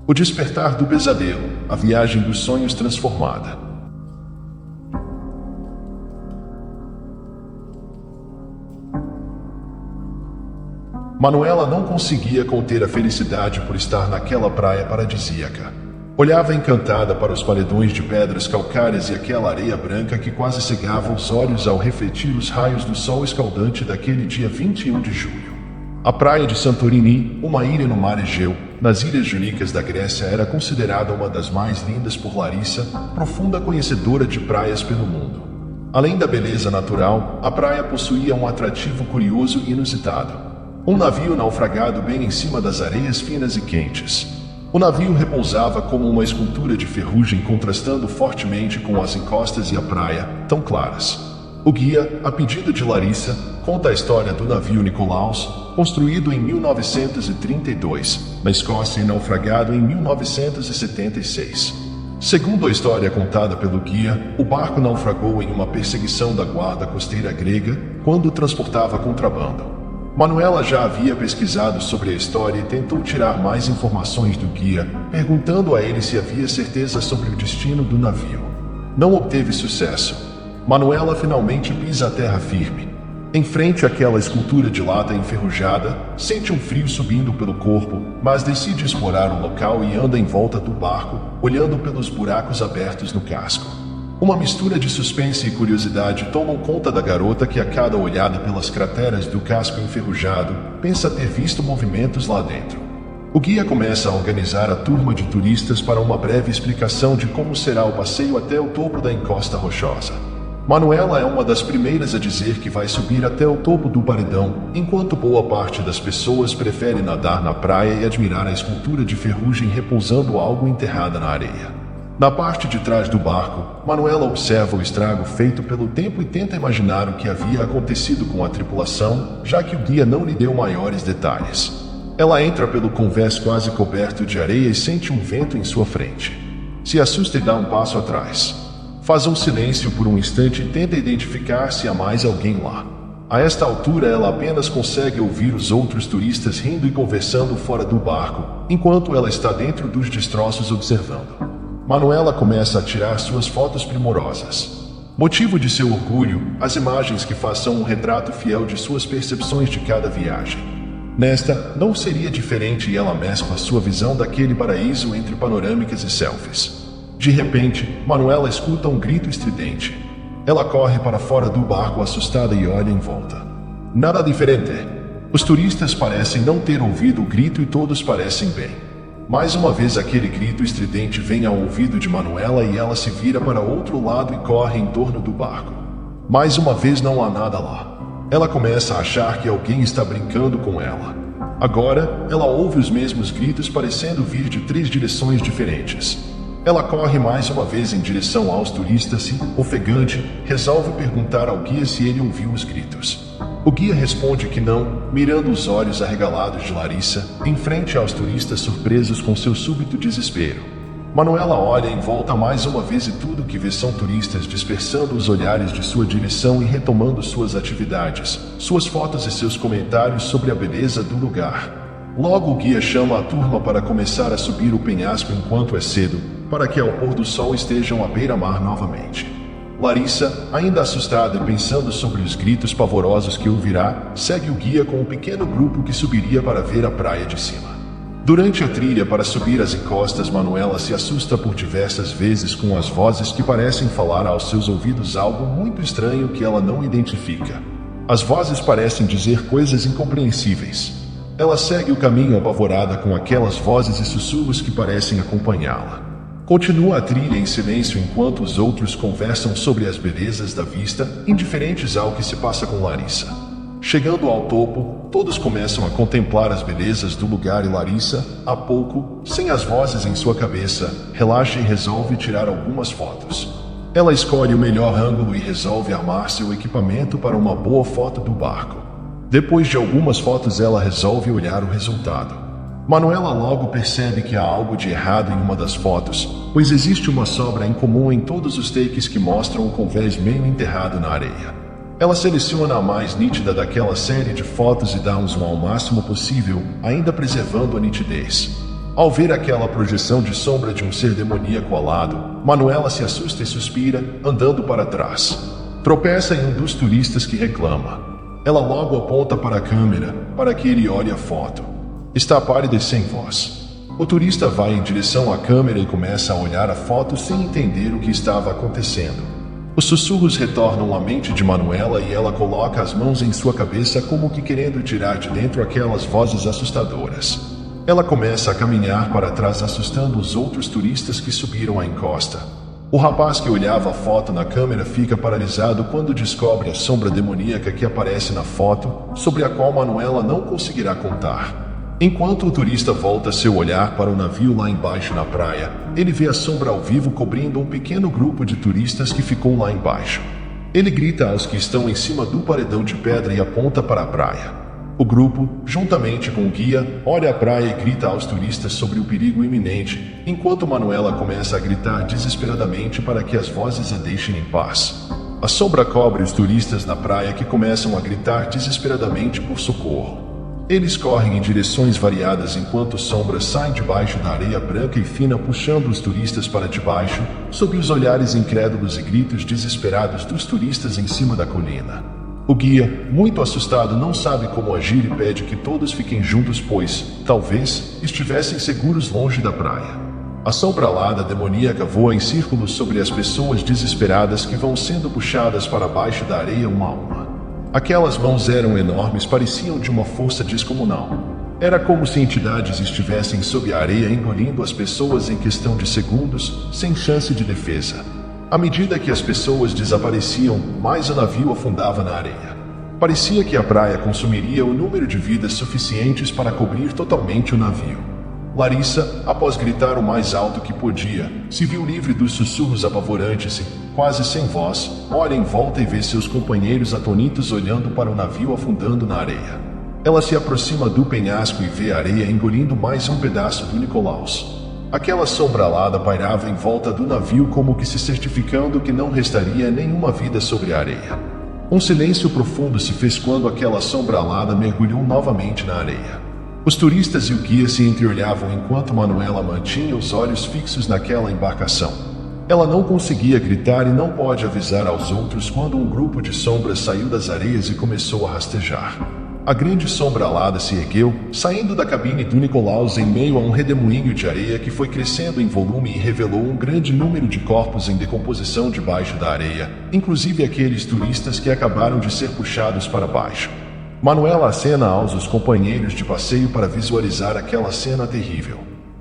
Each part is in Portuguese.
O despertar do pesadelo, a viagem dos sonhos transformada. Manuela não conseguia conter a felicidade por estar naquela praia paradisíaca. Olhava encantada para os paredões de pedras calcárias e aquela areia branca que quase cegava os olhos ao refletir os raios do sol escaldante daquele dia 21 de julho. A praia de Santorini, uma ilha no mar Egeu, nas Ilhas Jônicas da Grécia, era considerada uma das mais lindas por Larissa, profunda conhecedora de praias pelo mundo. Além da beleza natural, a praia possuía um atrativo curioso e inusitado. Um navio naufragado bem em cima das areias finas e quentes. O navio repousava como uma escultura de ferrugem, contrastando fortemente com as encostas e a praia, tão claras. O guia, a pedido de Larissa, conta a história do navio Nicolaus, construído em 1932, na Escócia e naufragado em 1976. Segundo a história contada pelo guia, o barco naufragou em uma perseguição da guarda costeira grega quando transportava contrabando. Manuela já havia pesquisado sobre a história e tentou tirar mais informações do guia, perguntando a ele se havia certeza sobre o destino do navio. Não obteve sucesso. Manuela finalmente pisa a terra firme. Em frente àquela escultura de lata enferrujada, sente um frio subindo pelo corpo, mas decide explorar o local e anda em volta do barco, olhando pelos buracos abertos no casco. Uma mistura de suspense e curiosidade tomam conta da garota que, a cada olhada pelas crateras do casco enferrujado, pensa ter visto movimentos lá dentro. O guia começa a organizar a turma de turistas para uma breve explicação de como será o passeio até o topo da encosta rochosa. Manuela é uma das primeiras a dizer que vai subir até o topo do paredão, enquanto boa parte das pessoas prefere nadar na praia e admirar a escultura de ferrugem repousando algo enterrada na areia. Na parte de trás do barco, Manuela observa o estrago feito pelo tempo e tenta imaginar o que havia acontecido com a tripulação, já que o guia não lhe deu maiores detalhes. Ela entra pelo convés quase coberto de areia e sente um vento em sua frente. Se assusta e dá um passo atrás. Faz um silêncio por um instante e tenta identificar se há mais alguém lá. A esta altura, ela apenas consegue ouvir os outros turistas rindo e conversando fora do barco, enquanto ela está dentro dos destroços observando. Manuela começa a tirar suas fotos primorosas. Motivo de seu orgulho, as imagens que façam um retrato fiel de suas percepções de cada viagem. Nesta, não seria diferente e ela mescla sua visão daquele paraíso entre panorâmicas e selfies. De repente, Manuela escuta um grito estridente. Ela corre para fora do barco assustada e olha em volta. Nada diferente. Os turistas parecem não ter ouvido o grito e todos parecem bem. Mais uma vez aquele grito estridente vem ao ouvido de Manuela e ela se vira para outro lado e corre em torno do barco. Mais uma vez não há nada lá. Ela começa a achar que alguém está brincando com ela. Agora, ela ouve os mesmos gritos parecendo vir de 3 direções diferentes. Ela corre mais uma vez em direção aos turistas e, ofegante, resolve perguntar ao guia se ele ouviu os gritos. O guia responde que não, mirando os olhos arregalados de Larissa, em frente aos turistas surpresos com seu súbito desespero. Manuela olha em volta mais uma vez e tudo que vê são turistas dispersando os olhares de sua direção e retomando suas atividades, suas fotos e seus comentários sobre a beleza do lugar. Logo o guia chama a turma para começar a subir o penhasco enquanto é cedo, para que ao pôr do sol estejam à beira-mar novamente. Larissa, ainda assustada e pensando sobre os gritos pavorosos que ouvirá, segue o guia com um pequeno grupo que subiria para ver a praia de cima. Durante a trilha para subir as encostas, Manuela se assusta por diversas vezes com as vozes que parecem falar aos seus ouvidos algo muito estranho que ela não identifica. As vozes parecem dizer coisas incompreensíveis. Ela segue o caminho apavorada com aquelas vozes e sussurros que parecem acompanhá-la. Continua a trilha em silêncio enquanto os outros conversam sobre as belezas da vista, indiferentes ao que se passa com Larissa. Chegando ao topo, todos começam a contemplar as belezas do lugar e Larissa, há pouco, sem as vozes em sua cabeça, relaxa e resolve tirar algumas fotos. Ela escolhe o melhor ângulo e resolve armar seu equipamento para uma boa foto do barco. Depois de algumas fotos, ela resolve olhar o resultado. Manuela logo percebe que há algo de errado em uma das fotos, pois existe uma sobra incomum em todos os takes que mostram o convés meio enterrado na areia. Ela seleciona a mais nítida daquela série de fotos e dá um zoom ao máximo possível, ainda preservando a nitidez. Ao ver aquela projeção de sombra de um ser demoníaco ao lado, Manuela se assusta e suspira, andando para trás. Tropeça em um dos turistas que reclama. Ela logo aponta para a câmera, para que ele olhe a foto. Está pálida e sem voz. O turista vai em direção à câmera e começa a olhar a foto sem entender o que estava acontecendo. Os sussurros retornam à mente de Manuela e ela coloca as mãos em sua cabeça como que querendo tirar de dentro aquelas vozes assustadoras. Ela começa a caminhar para trás assustando os outros turistas que subiram a encosta. O rapaz que olhava a foto na câmera fica paralisado quando descobre a sombra demoníaca que aparece na foto, sobre a qual Manuela não conseguirá contar. Enquanto o turista volta seu olhar para o navio lá embaixo na praia, ele vê a sombra ao vivo cobrindo um pequeno grupo de turistas que ficou lá embaixo. Ele grita aos que estão em cima do paredão de pedra e aponta para a praia. O grupo, juntamente com o guia, olha a praia e grita aos turistas sobre o perigo iminente, enquanto Manuela começa a gritar desesperadamente para que as vozes a deixem em paz. A sombra cobre os turistas na praia que começam a gritar desesperadamente por socorro. Eles correm em direções variadas enquanto sombras saem debaixo da areia branca e fina puxando os turistas para debaixo, sob os olhares incrédulos e gritos desesperados dos turistas em cima da colina. O guia, muito assustado, não sabe como agir e pede que todos fiquem juntos pois, talvez, estivessem seguros longe da praia. A sombra alada demoníaca voa em círculos sobre as pessoas desesperadas que vão sendo puxadas para baixo da areia uma a uma. Aquelas mãos eram enormes, pareciam de uma força descomunal. Era como se entidades estivessem sob a areia engolindo as pessoas em questão de segundos, sem chance de defesa. À medida que as pessoas desapareciam, mais o navio afundava na areia. Parecia que a praia consumiria o número de vidas suficientes para cobrir totalmente o navio. Larissa, após gritar o mais alto que podia, se viu livre dos sussurros apavorantes e, quase sem voz, olha em volta e vê seus companheiros atonitos olhando para o navio afundando na areia. Ela se aproxima do penhasco e vê a areia engolindo mais um pedaço do Nicolaus. Aquela sombra alada pairava em volta do navio como que se certificando que não restaria nenhuma vida sobre a areia. Um silêncio profundo se fez quando aquela sombra alada mergulhou novamente na areia. Os turistas e o guia se entreolhavam enquanto Manuela mantinha os olhos fixos naquela embarcação. Ela não conseguia gritar e não pode avisar aos outros quando um grupo de sombras saiu das areias e começou a rastejar. A grande sombra alada se ergueu, saindo da cabine do Nicolaus em meio a um redemoinho de areia que foi crescendo em volume e revelou um grande número de corpos em decomposição debaixo da areia, inclusive aqueles turistas que acabaram de ser puxados para baixo. Manuela acena aos seus companheiros de passeio para visualizar aquela cena terrível.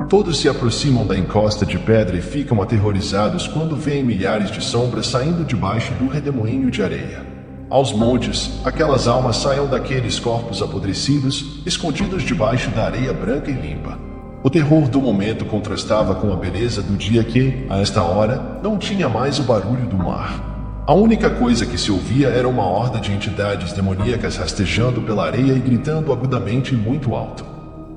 Todos se aproximam da encosta de pedra e ficam aterrorizados quando veem milhares de sombras saindo debaixo do redemoinho de areia. Aos montes, aquelas almas saiam daqueles corpos apodrecidos, escondidos debaixo da areia branca e limpa. O terror do momento contrastava com a beleza do dia que, a esta hora, não tinha mais o barulho do mar. A única coisa que se ouvia era uma horda de entidades demoníacas rastejando pela areia e gritando agudamente e muito alto.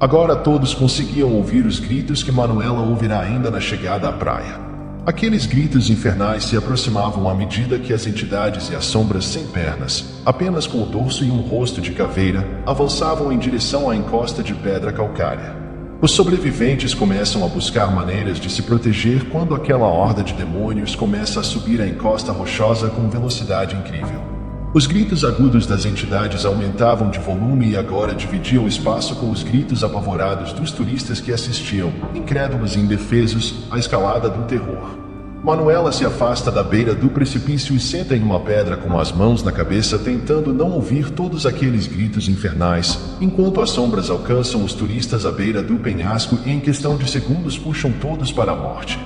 Agora todos conseguiam ouvir os gritos que Manuela ouvirá ainda na chegada à praia. Aqueles gritos infernais se aproximavam à medida que as entidades e as sombras sem pernas, apenas com o dorso e um rosto de caveira, avançavam em direção à encosta de pedra calcária. Os sobreviventes começam a buscar maneiras de se proteger quando aquela horda de demônios começa a subir a encosta rochosa com velocidade incrível. Os gritos agudos das entidades aumentavam de volume e agora dividiam o espaço com os gritos apavorados dos turistas que assistiam, incrédulos e indefesos, à escalada do terror. Manuela se afasta da beira do precipício e senta em uma pedra com as mãos na cabeça tentando não ouvir todos aqueles gritos infernais, enquanto as sombras alcançam os turistas à beira do penhasco e em questão de segundos puxam todos para a morte.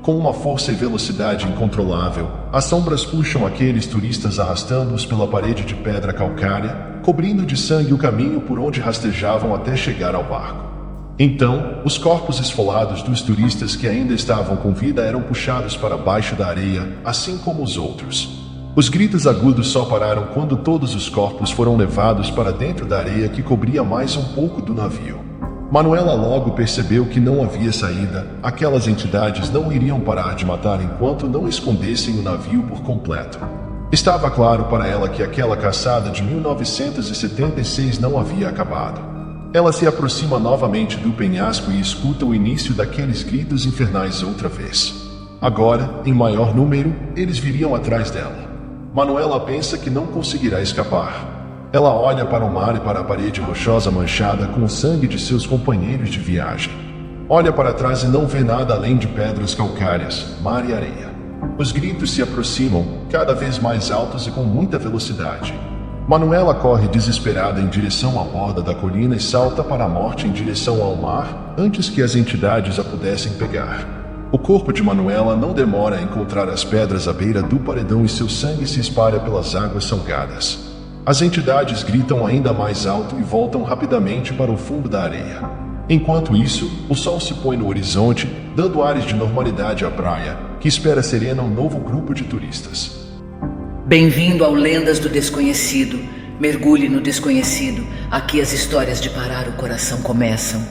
Com uma força e velocidade incontrolável, as sombras puxam aqueles turistas arrastando-os pela parede de pedra calcária, cobrindo de sangue o caminho por onde rastejavam até chegar ao barco. Então, os corpos esfolados dos turistas que ainda estavam com vida eram puxados para baixo da areia, assim como os outros. Os gritos agudos só pararam quando todos os corpos foram levados para dentro da areia que cobria mais um pouco do navio. Manuela logo percebeu que não havia saída, aquelas entidades não iriam parar de matar enquanto não escondessem o navio por completo. Estava claro para ela que aquela caçada de 1976 não havia acabado. Ela se aproxima novamente do penhasco e escuta o início daqueles gritos infernais outra vez. Agora, em maior número, eles viriam atrás dela. Manuela pensa que não conseguirá escapar. Ela olha para o mar e para a parede rochosa manchada com o sangue de seus companheiros de viagem. Olha para trás e não vê nada além de pedras calcárias, mar e areia. Os gritos se aproximam, cada vez mais altos e com muita velocidade. Manuela corre desesperada em direção à borda da colina e salta para a morte em direção ao mar, antes que as entidades a pudessem pegar. O corpo de Manuela não demora a encontrar as pedras à beira do paredão e seu sangue se espalha pelas águas salgadas. As entidades gritam ainda mais alto e voltam rapidamente para o fundo da areia. Enquanto isso, o sol se põe no horizonte, dando ares de normalidade à praia, que espera serena um novo grupo de turistas. Bem-vindo ao Lendas do Desconhecido. Mergulhe no desconhecido. Aqui as histórias de parar o coração começam.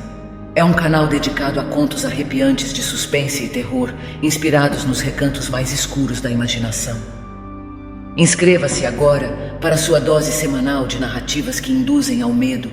É um canal dedicado a contos arrepiantes de suspense e terror, inspirados nos recantos mais escuros da imaginação. Inscreva-se agora para sua dose semanal de narrativas que induzem ao medo,